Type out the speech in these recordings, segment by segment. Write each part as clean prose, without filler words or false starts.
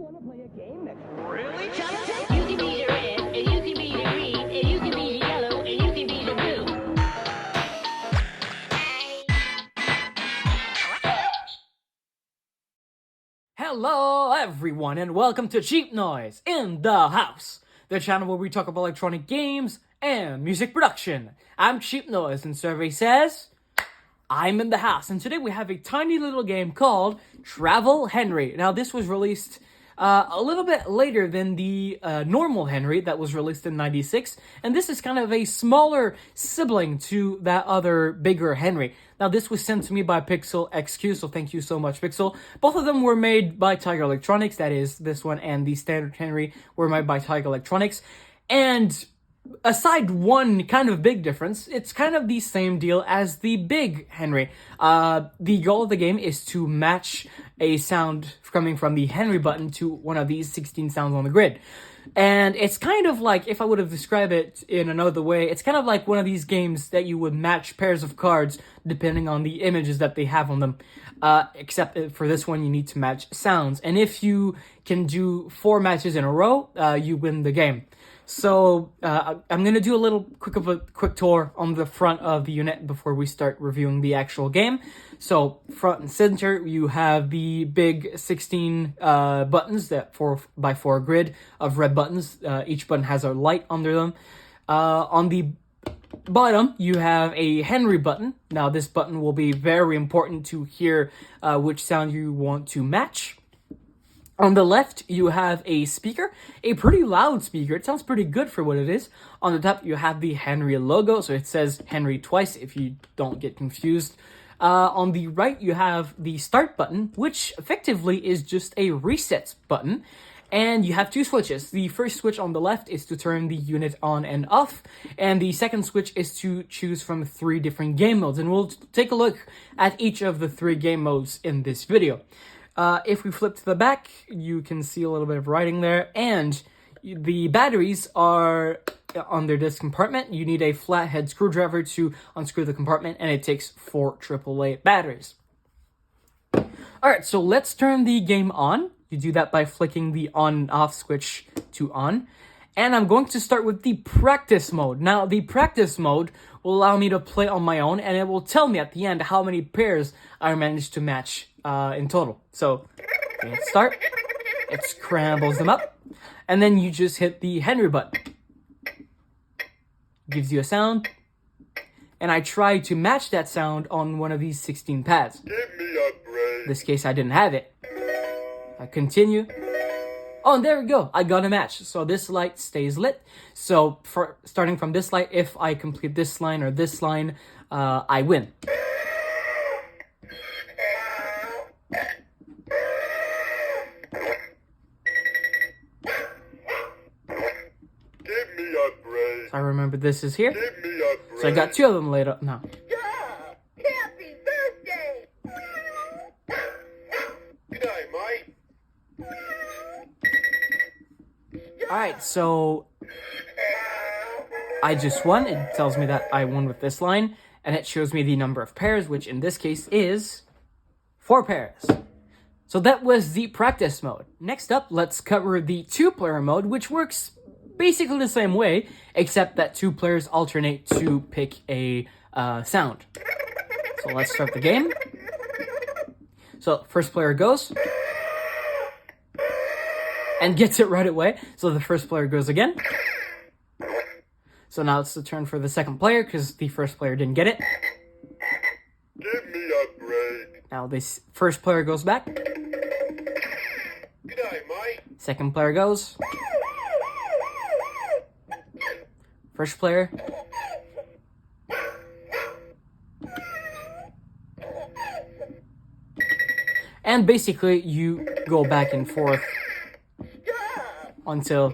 Want to play a game that's really challenging? You can be the red, and you can be the green, and you can be the yellow, and you can be the blue. Hello everyone and welcome to Cheap Noise in the House, the channel where we talk about electronic games and music production. I'm Cheap Noise and survey says I'm in the house, and today we have a tiny little game called Travel Henry. Now this was released a little bit later than the normal Henry that was released in '96, and this is kind of a smaller sibling to that other bigger Henry. Now this was sent to me by Pixel XQ, so thank you so much, Pixel. Both of them were made by Tiger Electronics, that is, this one and the standard Henry were made by Tiger Electronics, and aside one kind of big difference, it's kind of the same deal as the big Henry. The goal of the game is to match a sound coming from the Henry button to one of these 16 sounds on the grid. And it's kind of like, if I would have described it in another way, it's kind of like one of these games that you would match pairs of cards depending on the images that they have on them. Except for this one, you need to match sounds. And if you can do 4 matches in a row, you win the game. So I'm going to do a little quick tour on the front of the unit before we start reviewing the actual game. So front and center, you have the big 16 buttons, that 4x4 grid of red buttons. Each button has a light under them. On the bottom, you have a Henry button. Now this button will be very important to hear which sound you want to match. On the left, you have a speaker, a pretty loud speaker. It sounds pretty good for what it is. On the top, you have the Henry logo, so it says Henry twice if you don't get confused. On the right, you have the start button, which effectively is just a reset button. And you have 2 switches. The first switch on the left is to turn the unit on and off, and the second switch is to choose from 3 different game modes. And we'll take a look at each of the 3 game modes in this video. If we flip to the back, you can see a little bit of writing there, and the batteries are on their disc compartment. You need a flathead screwdriver to unscrew the compartment, and it takes 4 AAA batteries. Alright, so let's turn the game on. You do that by flicking the on and off switch to on. And I'm going to start with the practice mode. Now, the practice mode will allow me to play on my own, and it will tell me at the end how many pairs I managed to match in total. So, let's start. It scrambles them up, and then you just hit the Henry button. Gives you a sound, and I try to match that sound on one of these 16 pads. Give me a break. In this case, I didn't have it. I continue. Oh, and there we go. I got a match. So this light stays lit. So for starting from this light, if I complete this line or this line, I win. Give me a break. So I remember this is here. Give me a break. So I got 2 of them later. No. Happy birthday. Good night, Mike. Alright, so I just won. It tells me that I won with this line, and it shows me the number of pairs, which in this case is 4 pairs. So that was the practice mode. Next up, let's cover the 2-player mode, which works basically the same way, except that 2 players alternate to pick a sound. So let's start the game. So first player goes and gets it right away. So the first player goes again. So now it's the turn for the second player because the first player didn't get it. Give me a break. Now this first player goes back. Good night, Mike. Second player goes. First player. And basically you go back and forth until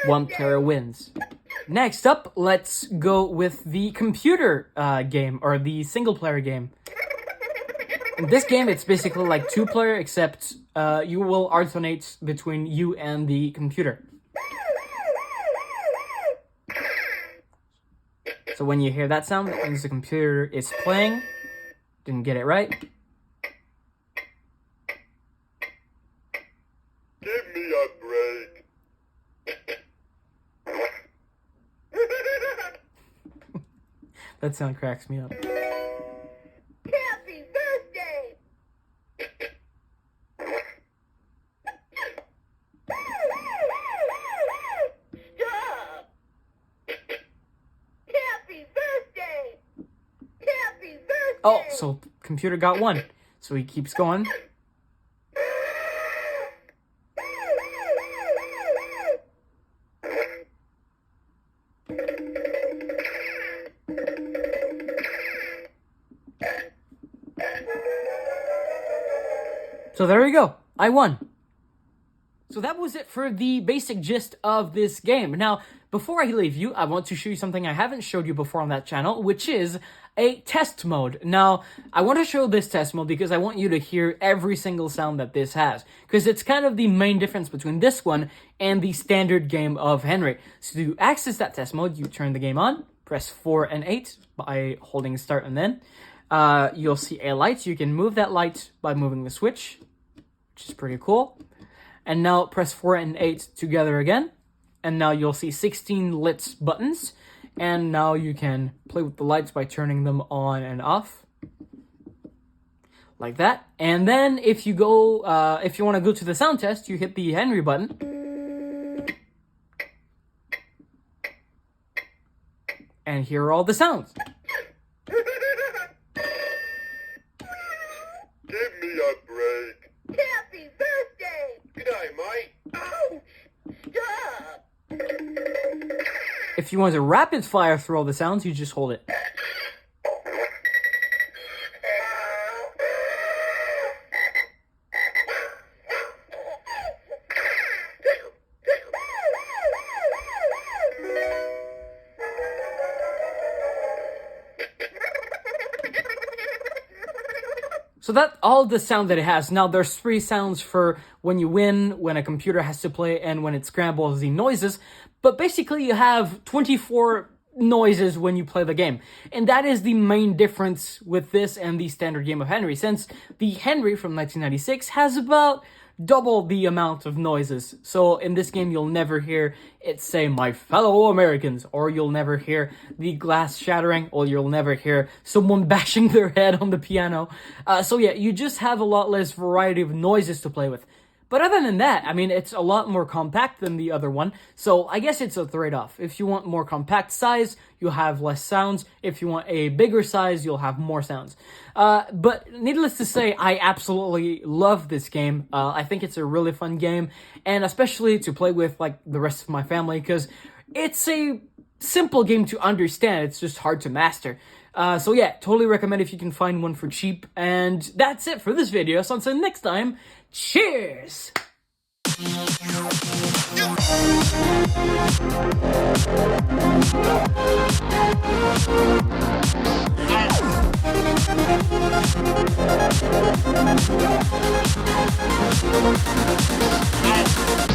one player wins. Next up, let's go with the computer game, or the single-player game. In this game, it's basically like 2-player, except you will alternate between you and the computer. So when you hear that sound, that means the computer is playing. Didn't get it right. Give That sound cracks me up. Happy birthday! Stop! Happy birthday! Happy birthday! Oh, so computer got one. So he keeps going. So there you go. I won. So that was it for the basic gist of this game. Now, before I leave you, I want to show you something I haven't showed you before on that channel, which is a test mode. Now, I want to show this test mode because I want you to hear every single sound that this has, because it's kind of the main difference between this one and the standard game of Henry. So to access that test mode, you turn the game on, press 4 and 8 by holding start and then. You'll see a light. You can move that light by moving the switch, which is pretty cool. And now press 4 and 8 together again. And now you'll see 16 lit buttons. And now you can play with the lights by turning them on and off. Like that. And then if you go, if you want to go to the sound test, you hit the Henry button. And here are all the sounds. Give me a break. Happy birthday! Good day, mate. Ouch! Stop! If you want to rapid fire through all the sounds, you just hold it. So that's all the sound that it has. Now there's 3 sounds for when you win, when a computer has to play, and when it scrambles the noises. But basically you have 24 noises when you play the game. And that is the main difference with this and the standard game of Henry, since the Henry from 1996 has about double the amount of noises. So in this game, you'll never hear it say, "My fellow Americans," or you'll never hear the glass shattering, or you'll never hear someone bashing their head on the piano. So yeah, you just have a lot less variety of noises to play with. But other than that, I mean, it's a lot more compact than the other one, so I guess it's a trade-off. If you want more compact size, you'll have less sounds. If you want a bigger size, you'll have more sounds. But needless to say, I absolutely love this game. I think it's a really fun game, and especially to play with, like, the rest of my family, because it's a simple game to understand. It's just hard to master. So yeah, totally recommend if you can find one for cheap. And that's it for this video. So until next time, cheers! Ow!